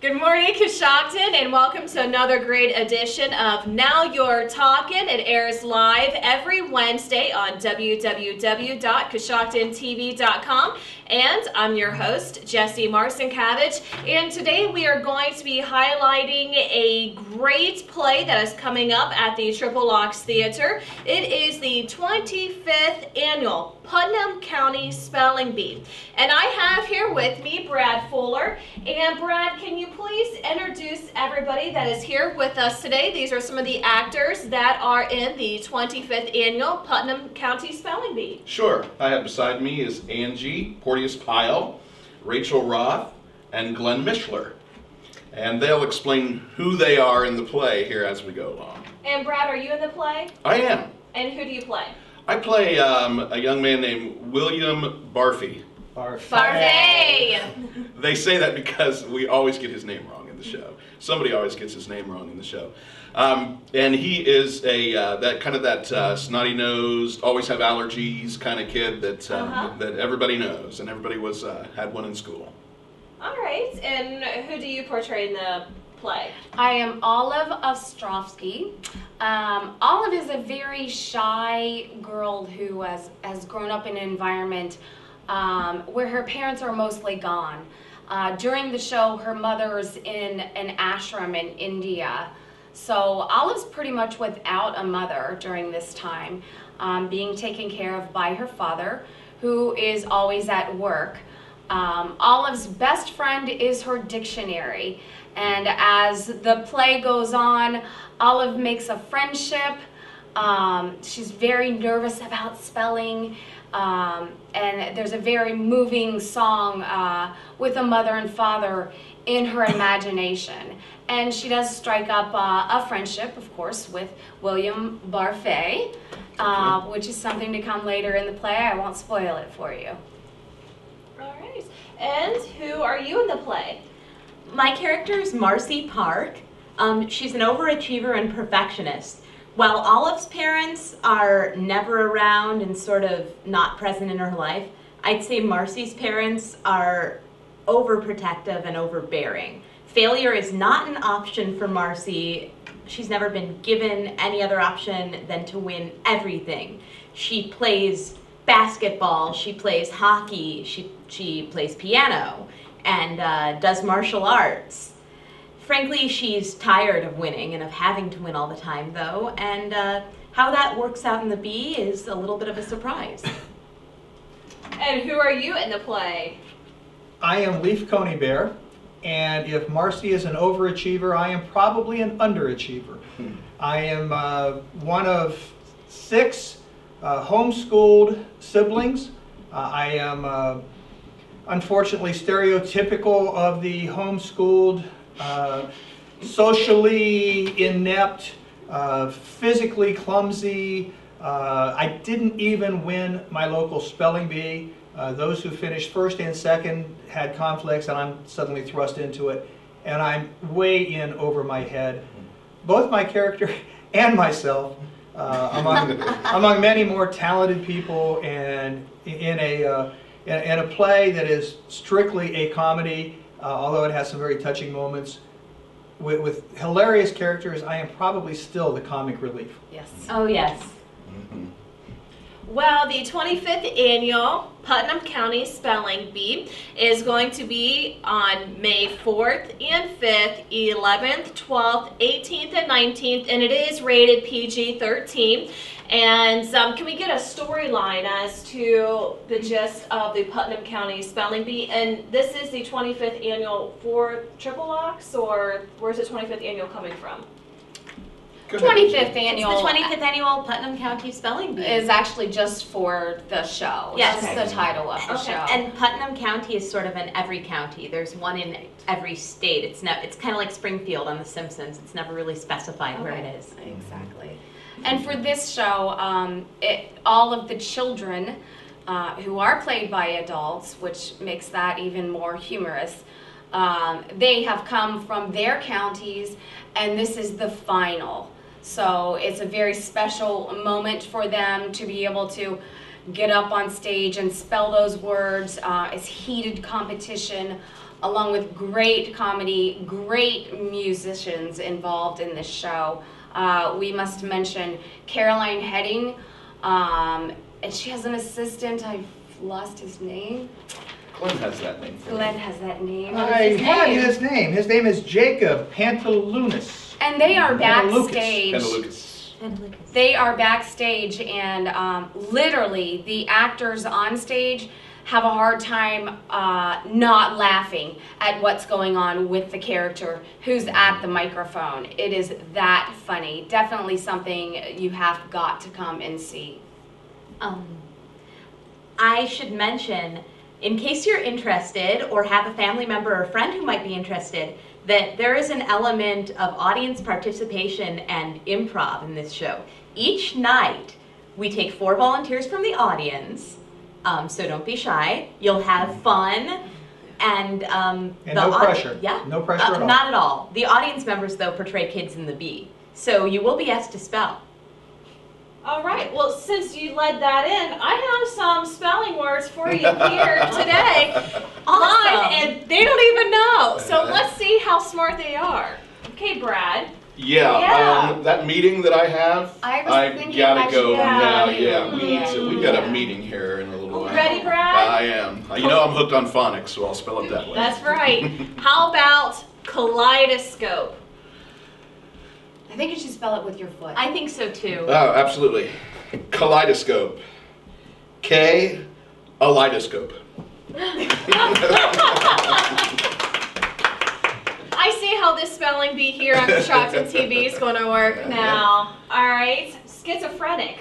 Good morning, Coshocton, and welcome to another great edition of Now You're Talkin'. It airs live every Wednesday on www.coshoctontv.com. And I'm your host, Jessie Marcinkiewicz, and today we are going to be highlighting a great play that is coming up at the Triple Locks Theater. It is the 25th Annual Putnam County Spelling Bee. And I have here with me Brad Fuller. And Brad, can you please introduce everybody that is here with us today? These are some of the actors that are in the 25th Annual Putnam County Spelling Bee. Sure. I have beside me is Angie Porteous Pyle, Rachel Roth, and Glenn Mishler. And they'll explain who they are in the play here as we go along. And Brad, are you in the play? I am. And who do you play? I play a young man named William Barfy. Barfay! They say that because we always get his name wrong in the show. Somebody always gets his name wrong in the show. And he is that snotty-nosed, always have allergies kind of kid that everybody knows, and everybody had one in school. All right, and who do you portray in the play? I am Olive Ostrovsky. Olive is a very shy girl who has grown up in an environment where her parents are mostly gone. During the show, her mother's in an ashram in India. So Olive's pretty much without a mother during this time, being taken care of by her father, who is always at work. Olive's best friend is her dictionary, and as the play goes on, Olive makes a friendship. She's very nervous about spelling, and there's a very moving song with a mother and father in her imagination. And she does strike up a friendship, of course, with William Barfay, which is something to come later in the play. I won't spoil it for you. All right. And who are you in the play? My character is Marcy Park. She's an overachiever and perfectionist. While Olive's parents are never around and sort of not present in her life, I'd say Marcy's parents are overprotective and overbearing. Failure is not an option for Marcy. She's never been given any other option than to win everything. She plays basketball, she plays hockey, she plays piano, and does martial arts. Frankly, she's tired of winning and of having to win all the time, though, and how that works out in the bee is a little bit of a surprise. And who are you in the play? I am Leaf Coney Bear, and if Marcy is an overachiever, I am probably an underachiever. I am one of 6 homeschooled siblings. I am unfortunately stereotypical of the homeschooled, socially inept, physically clumsy. I didn't even win my local spelling bee. Those who finished first and second had conflicts, and I'm suddenly thrust into it, and I'm way in over my head. Both my character and myself, among many more talented people, and in a play that is strictly a comedy, although it has some very touching moments, with hilarious characters, I am probably still the comic relief. Yes. Oh, yes. Well, the 25th Annual Putnam County Spelling Bee is going to be on May 4th and 5th, 11th, 12th, 18th, and 19th, and it is rated PG-13. And can we get a storyline as to the gist of the Putnam County Spelling Bee? And this is the 25th Annual for Triple Locks, or where's the 25th Annual coming from? 25th Annual. It's the 25th Annual Putnam County Spelling Bee. Is actually just for the show. Yes. It's just the title of the show. And Putnam County is sort of in every county. There's one in every state. It's kind of like Springfield on The Simpsons. It's never really specified where it is. Exactly. And for this show, all of the children who are played by adults, which makes that even more humorous, they have come from their counties, and this is the final. So it's a very special moment for them to be able to get up on stage and spell those words. It's heated competition along with great comedy, great musicians involved in this show. We must mention Caroline Heading, and she has an assistant. I've lost his name. Glenn has that name for me. Glenn has that name. What I is his had name? his name. His name is Jacob Pantalunas. And they are backstage. And Lucas. They are backstage, and literally the actors on stage have a hard time not laughing at what's going on with the character who's at the microphone. It is that funny. Definitely something you have got to come and see. I should mention, in case you're interested or have a family member or friend who might be interested, that there is an element of audience participation and improv in this show. Each night, we take 4 volunteers from the audience, so don't be shy. You'll have fun, and no pressure. Yeah, No pressure at all. Not at all. The audience members, though, portray kids in the B, so you will be asked to spell. All right. Well, since you led that in, I have some spelling words for you here today. Live, and they don't even know. So let's see how smart they are. Okay, Brad. Yeah, that meeting that I have, I was I thinking gotta about go you. now. Yeah. We got a meeting here in a little while. Ready, Brad? I am. You know I'm hooked on phonics, so I'll spell it that way. That's right. How about kaleidoscope? I think you should spell it with your foot. I think so, too. Oh, absolutely. Kaleidoscope. K-aleidoscope. I see how this spelling bee here on Constructed TV is going to work now. All right. Schizophrenic.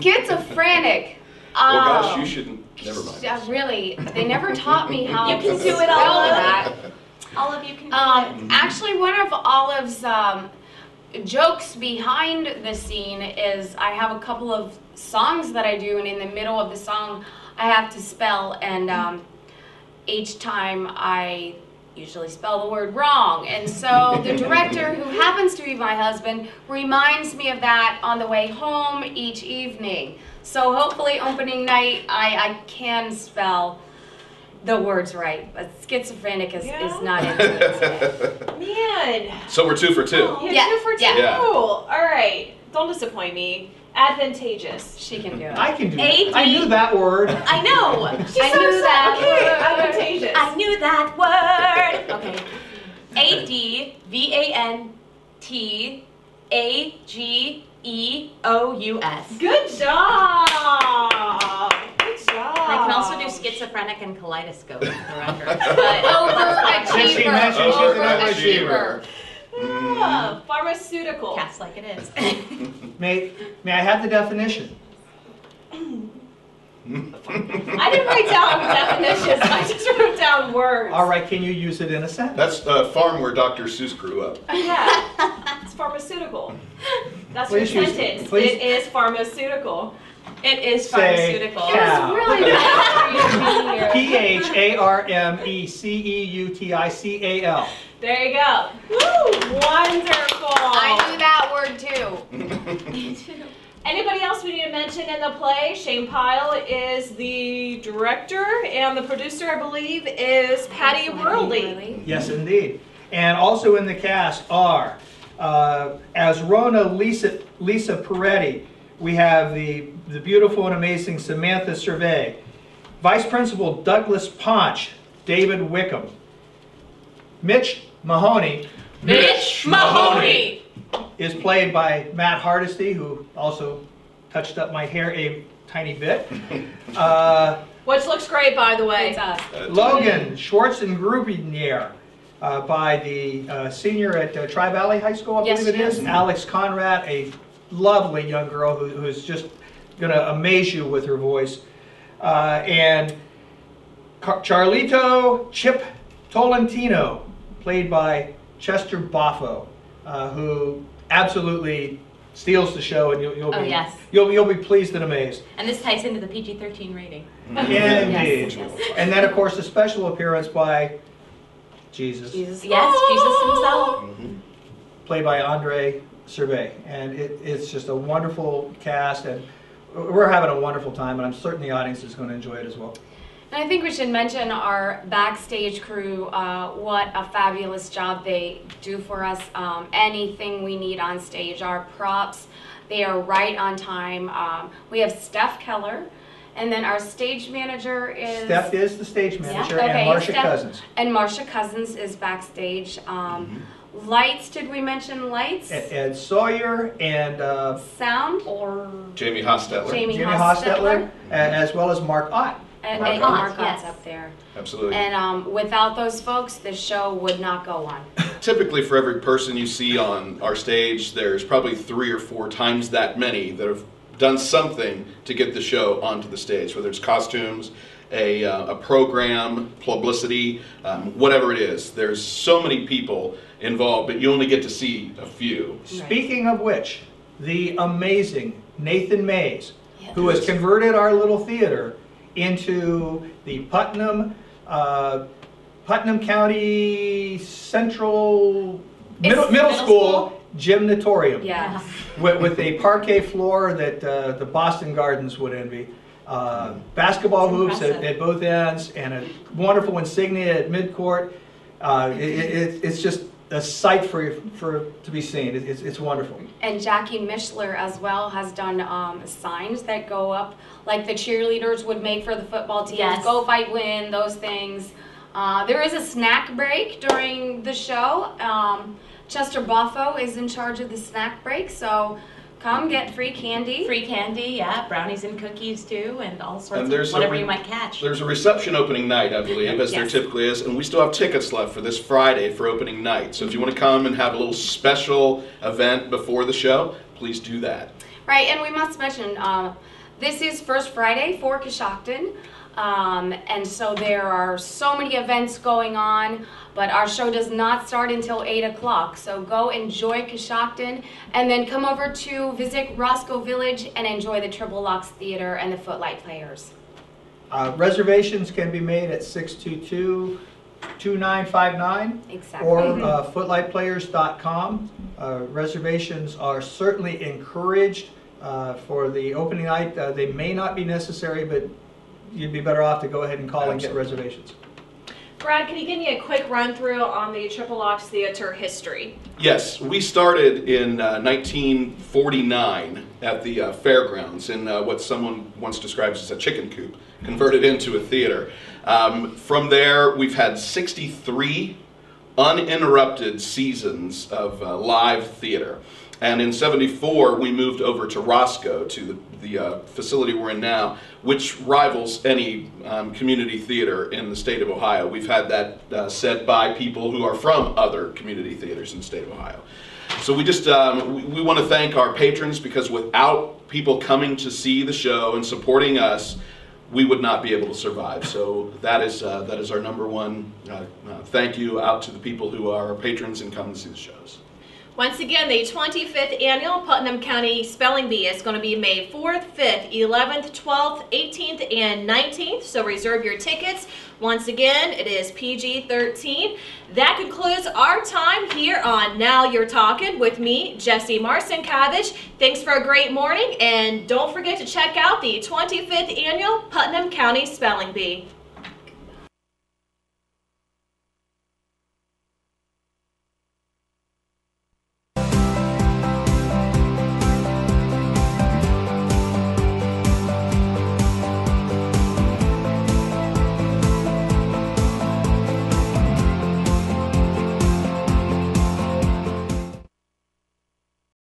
Schizophrenic. Well, gosh, you shouldn't. Never mind. Really, they never taught me how You to can do spell it all. that. All of you can do it. Actually, one of Olive's jokes behind the scene is I have a couple of songs that I do, and in the middle of the song I have to spell, and each time I usually spell the word wrong, and so the director, who happens to be my husband, reminds me of that on the way home each evening. So hopefully opening night I can spell the words right, but schizophrenic is not into it. Man. So we're 2 for 2. You're Yeah, 2 for 2. yeah. All right. Don't disappoint me. Advantageous. She can do it. I can do A-D. it. I knew that word. I know. She I said knew so. that Okay, word. advantageous. I knew that word. Okay. ADVANTAGEOUS. Good job. Good job. I can also do schizophrenic and kaleidoscope, for the record. But Since she mentioned she's an overachiever. Pharmaceutical. cast like it is. May I have the definition? I didn't write down definitions. I just wrote down words. All right, can you use it in a sentence? That's the farm where Dr. Seuss grew up. Yeah. It's pharmaceutical. That's Please your use it. sentence. Please. It is pharmaceutical. It is Say pharmaceutical. cow. Really bad for you to be here. PHARMECEUTICAL. There you go. Woo! Wonderful. I knew that word too. Anybody else we need to mention in the play? Shane Pyle is the director, and the producer, I believe, is Patty Worley. Yes, indeed. And also in the cast are, as Rona Lisa Peretti, we have the beautiful and amazing Samantha Cervey. Vice Principal Douglas Ponch, David Wickham. Mitch Mahoney Mitch Mahoney. is played by Matt Hardesty, who also touched up my hair a tiny bit. Which looks great, by the way. It's us. Logan Schwarzengrubinier, by the senior at Tri-Valley High School, I Yes, believe it is. yes. Alex Conrad, a lovely young girl who's just going to amaze you with her voice. And Charlito Chip Tolentino, played by Chester Boffo, who absolutely steals the show, and you'll Oh, be yes. you'll be pleased and amazed. And this ties into the PG-13 rating. Indeed. Yes. And then, of course, a special appearance by Jesus, Jesus. Yes, Jesus himself. played by Andre Servais. And it's just a wonderful cast, and we're having a wonderful time, and I'm certain the audience is going to enjoy it as well. And I think we should mention our backstage crew, what a fabulous job they do for us. Anything we need on stage, our props, they are right on time. We have Steph Keller, and then our stage manager is... Steph is the stage manager, Yeah, okay, and Marcia Steph- Cousins. And Marcia Cousins is backstage. Lights, did we mention lights? Ed Sawyer and Sound or Jamie Hostetler. Jamie Jimmy Hostetler. Hostetler, as well as Mark Ott. And Mark Mark Ott, Ott's yes. up there. Absolutely. And without those folks, the show would not go on. Typically, for every person you see on our stage, there's probably 3 or 4 times that many that have done something to get the show onto the stage, whether it's costumes, a program, publicity, whatever it is. There's so many people involved, but you only get to see a few. Speaking of which, the amazing Nathan Mays, Yes. who has converted our little theater into the Putnam County Central Middle middle School Gymnatorium, Yes. with a parquet floor that the Boston Gardens would envy. Basketball hoops impressive. at both ends, and a wonderful insignia at midcourt. It's just a sight to be seen. It's wonderful. And Jackie Mishler as well has done signs that go up like the cheerleaders would make for the football teams. Yes. Go fight, win, those things. There is a snack break during the show. Chester Boffo is in charge of the snack break, so come get free candy. Free candy, yeah, brownies and cookies too, and all sorts And there's of whatever you might catch. There's a reception opening night, I believe, as there Yes. typically is, and we still have tickets left for this Friday for opening night. So if you want to come and have a little special event before the show, please do that. Right, and we must mention, this is First Friday for Coshocton, and so there are so many events going on, but our show does not start until 8 o'clock. So go enjoy Coshocton, and then come over to visit Roscoe Village and enjoy the Triple Locks Theater and the Footlight Players. Reservations can be made at 622-2959 Exactly. or footlightplayers.com. Reservations are certainly encouraged for the opening night. They may not be necessary, but you'd be better off to go ahead and call and get reservations. Brad, can you give me a quick run through on the Triple Locks Theater history? Yes, we started in 1949 at the fairgrounds in what someone once describes as a chicken coop, converted into a theater. From there, we've had 63 uninterrupted seasons of live theater. And in '74, we moved over to Roscoe, to the facility we're in now, which rivals any community theater in the state of Ohio. We've had that said by people who are from other community theaters in the state of Ohio. So we just we want to thank our patrons, because without people coming to see the show and supporting us, we would not be able to survive. So that is our number one thank you out to the people who are our patrons and come to see the shows. Once again, the 25th Annual Putnam County Spelling Bee is going to be May 4th, 5th, 11th, 12th, 18th, and 19th, so reserve your tickets. Once again, it is PG-13. That concludes our time here on Now You're Talking with me, Jessie Marson-Cabbage. Thanks for a great morning, and don't forget to check out the 25th Annual Putnam County Spelling Bee.